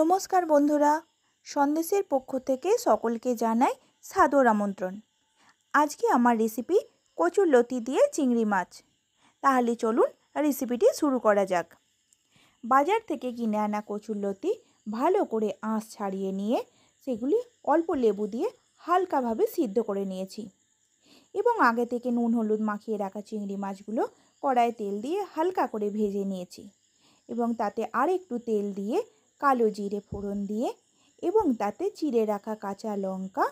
নমস্কার বন্ধুরা, সন্দেশের পক্ষ থেকে সকলকে জানাই সাদর আমন্ত্রণ। আজকে আমার রেসিপি কচুরলতি দিয়ে চিংড়ি মাছ। তাহলে চলুন রেসিপিটি শুরু করা যাক। বাজার থেকে কিনে আনা কচুরলতি ভালো করে আঁশ ছাড়িয়ে নিয়ে সেগুলি অল্প লেবু দিয়ে হালকাভাবে সিদ্ধ করে নিয়েছি এবং আগে থেকে নুন হলুদ মাখিয়ে রাখা চিংড়ি মাছগুলো কড়াইয়ে তেল দিয়ে হালকা করে ভেজে নিয়েছি এবং তাতে আর একটু তেল দিয়ে কালো জিরে ফোড়ন দিয়ে এবং তাতে চিড়ে রাখা কাঁচা লঙ্কা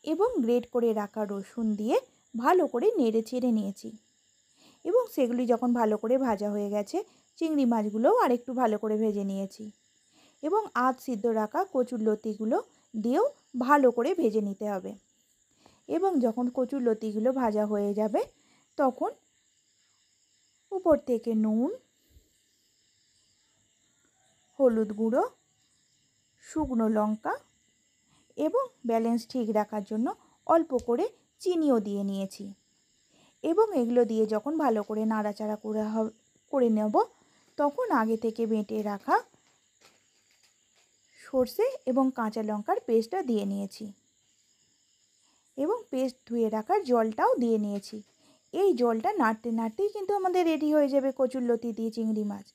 এবং গ্রেট করে রাখা রসুন দিয়ে ভালো করে নেড়ে চেড়ে নিয়েছি এবং সেগুলি যখন ভালো করে ভাজা হয়ে গেছে চিংড়ি মাছগুলোও আরেকটু ভালো করে ভেজে নিয়েছি এবং আধ সিদ্ধ রাখা কচুরলতিগুলো দিয়েও ভালো করে ভেজে নিতে হবে এবং যখন কচুরলতিগুলো ভাজা হয়ে যাবে তখন উপর থেকে নুন, হলুদ গুঁড়ো, শুকনো লঙ্কা এবং ব্যালেন্স ঠিক রাখার জন্য অল্প করে চিনিও দিয়ে নিয়েছি এবং এগুলো দিয়ে যখন ভালো করে নাড়াচাড়া করে নেব তখন আগে থেকে বেটে রাখা সর্ষে এবং কাঁচা লঙ্কার পেস্টটা দিয়ে নিয়েছি এবং পেস্ট ধুয়ে রাখার জলটাও দিয়ে নিয়েছি। এই জলটা নাড়তে নাড়তেই কিন্তু আমাদের রেডি হয়ে যাবে কচুরলতি দিয়ে চিংড়ি মাছ।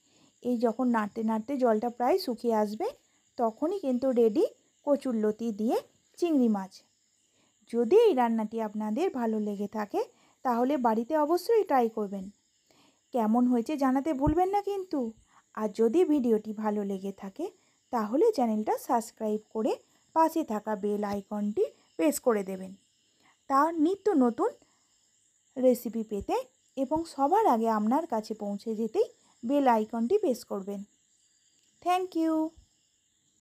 এই যখন নাড়তে নাড়তে জলটা প্রায় শুকিয়ে আসবে তখনই কিন্তু রেডি কচুরলতি দিয়ে চিংড়ি মাছ। যদি এই রান্নাটি আপনাদের ভালো লেগে থাকে তাহলে বাড়িতে অবশ্যই ট্রাই করবেন। কেমন হয়েছে জানাতে ভুলবেন না কিন্তু। আর যদি ভিডিওটি ভালো লেগে থাকে তাহলে চ্যানেলটা সাবস্ক্রাইব করে পাশে থাকা বেল আইকনটি প্রেস করে দেবেন। তার নিত্য নতুন রেসিপি পেতে এবং সবার আগে আপনার কাছে পৌঁছে যেতেই বেল আইকনটি প্রেস করবেন। Thank you.